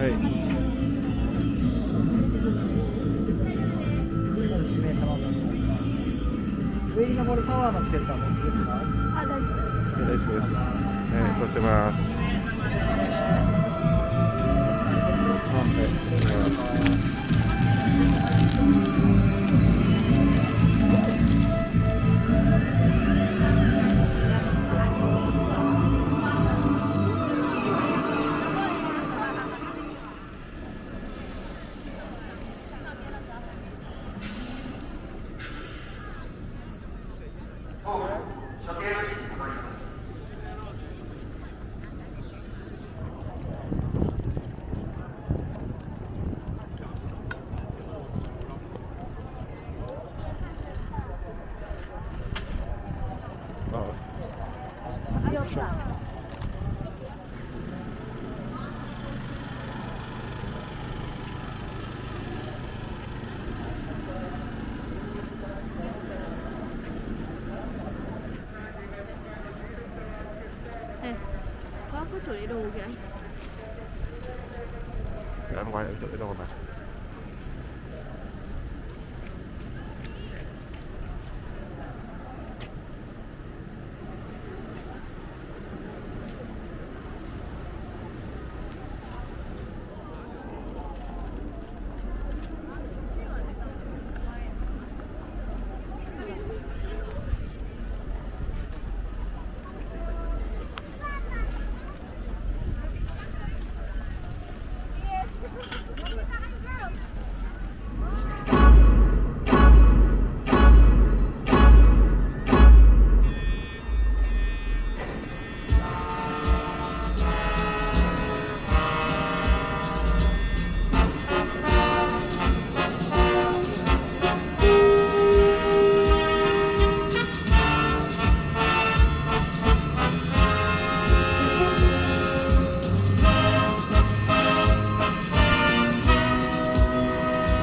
。1名様分です。上に登るタワーのチケットはお持ちですか？あ、大丈夫です。大丈夫です。出せます。Có chuỗi đồ kìa. Ở ngoài ở đâu mà.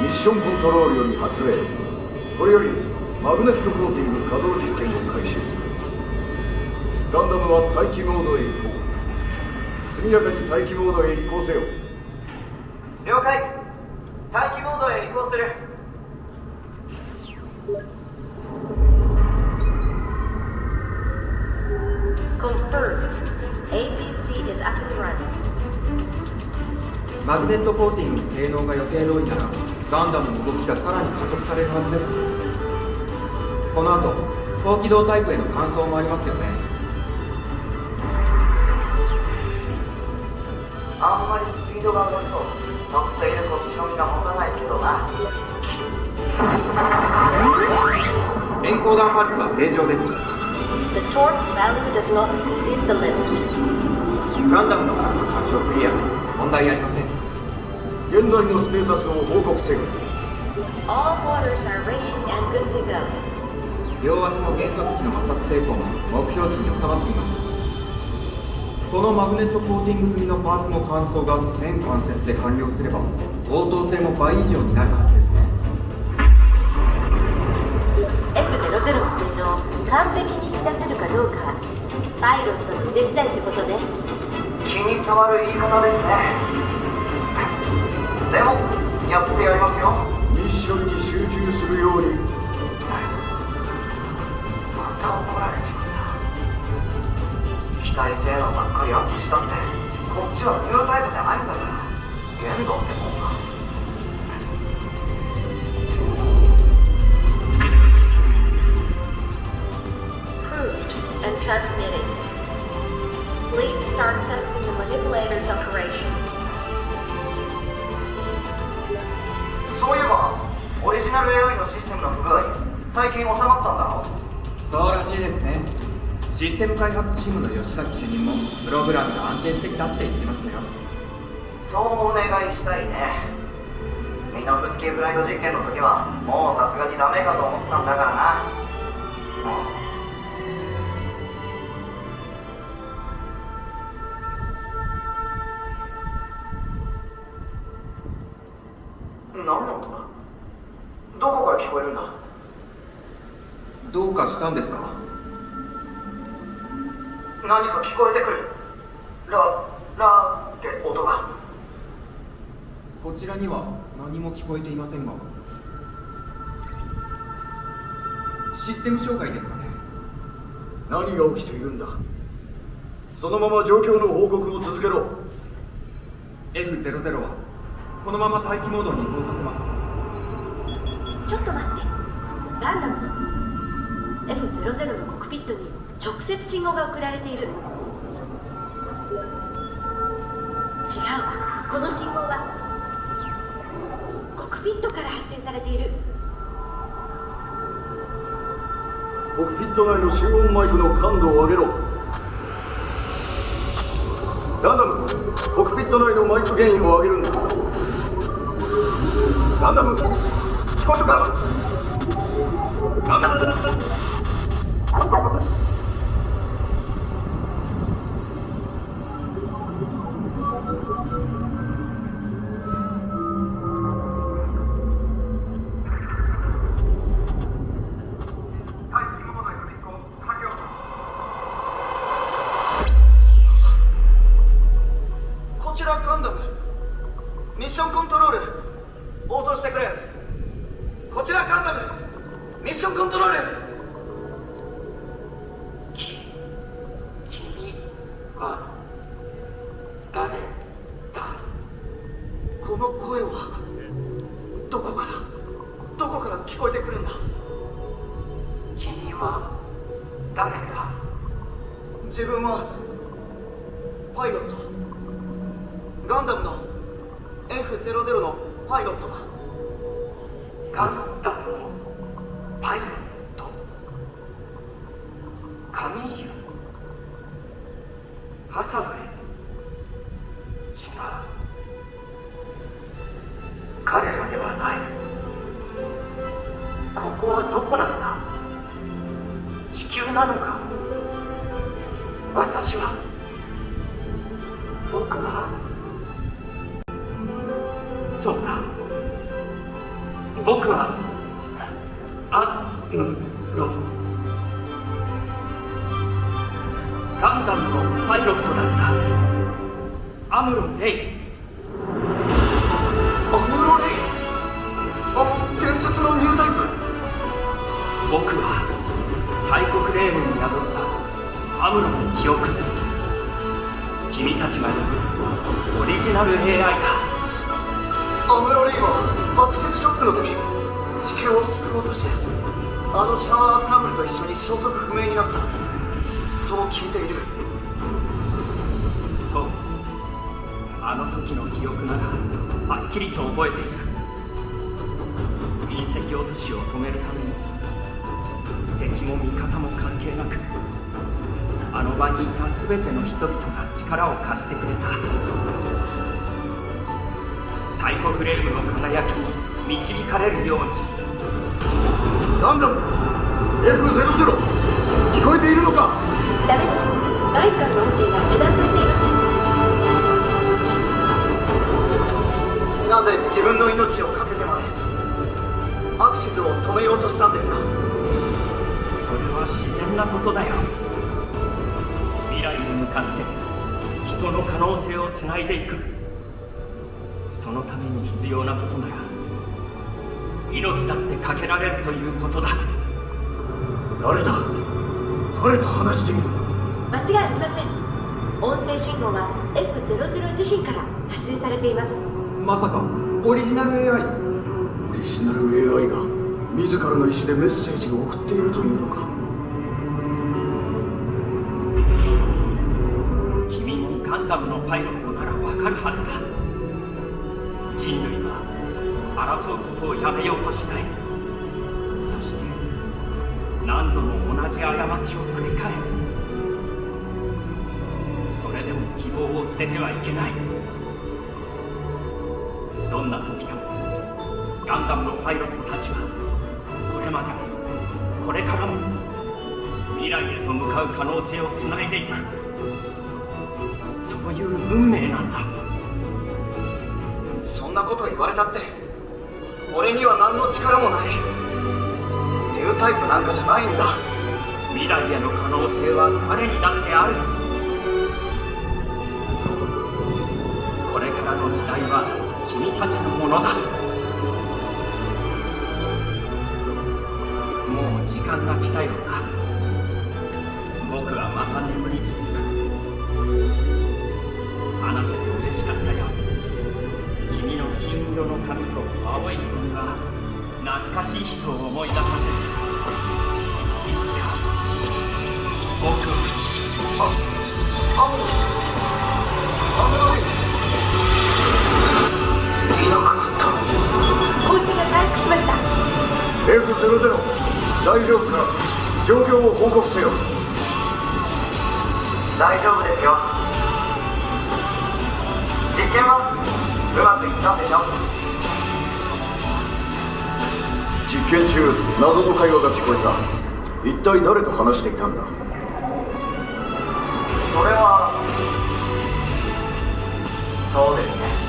ミッションコントロールより発令。これよりマグネットコーティング稼働実験を開始する。ガンダムは待機モードへ移行。速やかに待機モードへ移行せよ。了解。待機モードへ移行する。Confirmed. ABC is up and running. マグネットコーティングの性能が予定通りならガンダムの動きがさらに加速されるはずです。この後高機動タイプへの換装もありますよね。あんまりスピードが上がると乗っているこっちの身が持たないけどな。エンコーダーパルスは正常です。 The torque value does not exceed the limit. ガンダムの各箇所クリア。問題ありません。現在のステータスを報告せよ。 All motors are ready and good to go. 両足の減速機の摩擦抵抗が目標値に収まっています。このマグネットコーティング済みのパーツの乾燥が全関節で完了すれば応答性も倍以上になるはずですね。 F00 の性能を完璧に満たせるかどうかパイロットの腕次第ってことね。気に障る言い方ですね。でもやってやりますよ。ミッションに集中するように。また怒られちまった。機体性能ばっかりアップしたってこっちはニュータイプじゃないんだから限度ってもんか。Proved and transmitting. Please start testing the manipulator's operation. そういえばオリジナル AI のシステムの不具合最近収まったんだろう。そうらしいですね。システム開発チームの吉崎主任もプログラムが安定してきたって言ってましたよ。そうお願いしたいね。ミノフスキープライド実験の時はもうさすがにダメかと思ったんだからな。何の音だ？どこから聞こえるんだ？どうかしたんですか？何か聞こえてくる。ラって音が。こちらには何も聞こえていませんが、システム障害ですかね。何が起きているんだ。そのまま状況の報告を続けろ。 F00 はこのまま待機モードに移行させます。ちょっと待って。ガンダムの F00 のコックピットに直接信号が送られている。違うわ、この信号はコックピットから発信されている。コックピット内の集音マイクの感度を上げろ。ガンダム、コックピット内のマイクゲインを上げるんだ。ガンダム、聞こえるか。ガンダム、こちらガンダム、ミッションコントロール応答してくれ。こちらガンダム、ミッションコントロール。君は誰だ。この声はどこから聞こえてくるんだ。君は誰だ。自分はパイロット、ガンダムの F00 のパイロットだ。ガンダムのパイロット。カミーユ、ハサウェイ。違う、彼らではない。ここはどこなんだ。地球なのか。僕はそうだ、僕はアムロ、ガンダムのパイロットだった。アムロ・レイ。アムロ・レイ、伝説のニュータイプ。僕はサイコフレームに宿ったアムロの記憶。君たちが呼ぶオリジナル AI だ。アムロ・レイは爆シショックの時地球を救おうとしてあのシャア・アスナブルと一緒に消息不明になった。そう聞いている。そう、あの時の記憶ならはっきりと覚えている。隕石落としを止めるために敵も味方も関係なく、あの場にいた全ての人々が力を貸してくれた。サイコフレームの輝きに導かれるように。ガンダム F00、 聞こえているのか。ダメだ、外貨の音声が遮断されています。なぜ自分の命を懸けてまでアクシズを止めようとしたんですか。それは自然なことだよ。未来に向かって人の可能性をつないでいく。そのために必要なことなら命だってかけられるということだ。誰だ、誰と話している。間違いありません。音声信号は F00 自身から発信されています。まさかオリジナル AI。 オリジナル AI が自らの意思でメッセージを送っているというのか。君もガンダムのパイロットならわかるはずだ。人類は争うことをやめようとしない。そして何度も同じ過ちを繰り返す。それでも希望を捨ててはいけない。どんな時でもガンダムのパイロットたちはこれまでもこれからも未来へと向かう可能性をつないでいく。そういう運命なんだ。そんなこと言われたって俺には何の力もない。ニュータイプなんかじゃないんだ。未来への可能性は誰にだってある。そう、これからの時代は君たちのものだ。もう時間が来たようだ。僕はまた眠りにつく。話せて嬉しかったよ。君の金色の髪と青い瞳は懐かしい人を思い出させる。いつか僕更新が回復しました。 F00 大丈夫か。状況を報告せよ。大丈夫ですよ。実験はうまくいったんでしょ。実験中謎の会話が聞こえた。一体誰と話していたんだ。それはそうですね。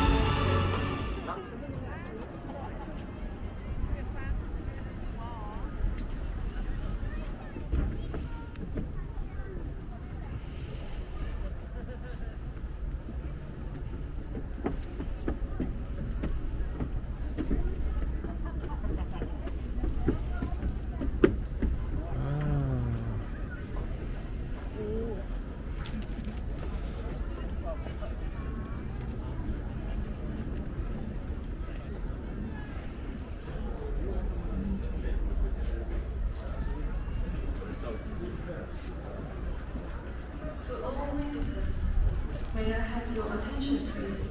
May I have your attention, please?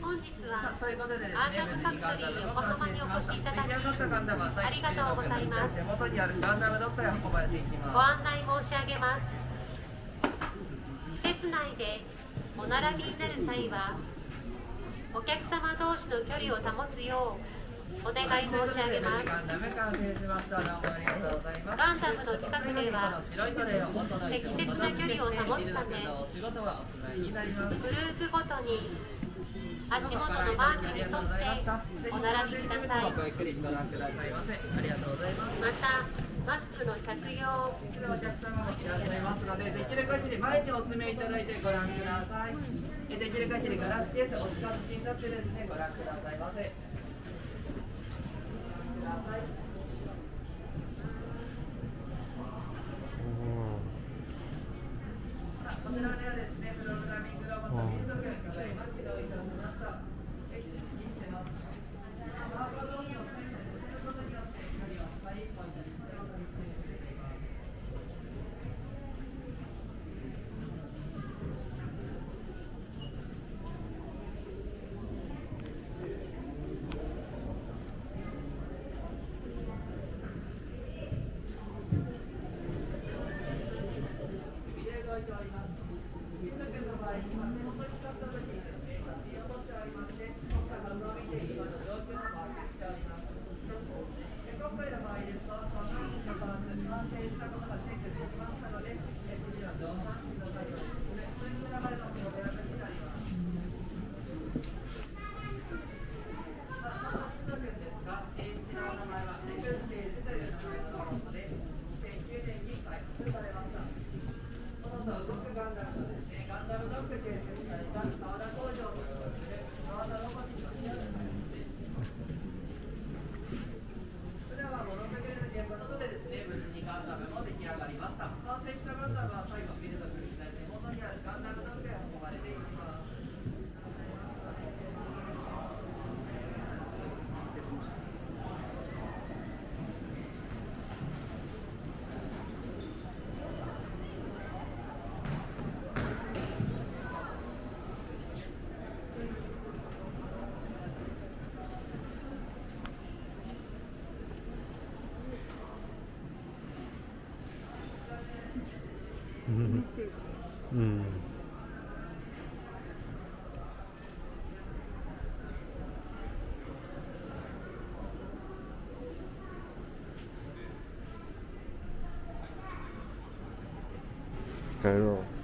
本日はガンダムファクトリー横浜にお越しいただきありがとうございます。ご案内申し上げます。施設内でお並びになる際はお客様同士の距離を保つようお願い申し上げます。ガンダムの近くでは適切な距離を保つためグループごとに足元のマークに沿ってお並びください。ごゆっくりご覧くださいませ。ありがとうございます。またマスクの着用、お客様もいらっしゃいますので、できる限り前にお詰めいただいてご覧ください。できる限りガラスケースお近づきになってですね、ご覧くださいませ。こちらではですね、プログラミングロボット民族がただいま起動いたしました。ぜひ気にしてます。マーカー同士を選択することによって距離を測り、ポイントにしておくことにしています。うん。帰ろう。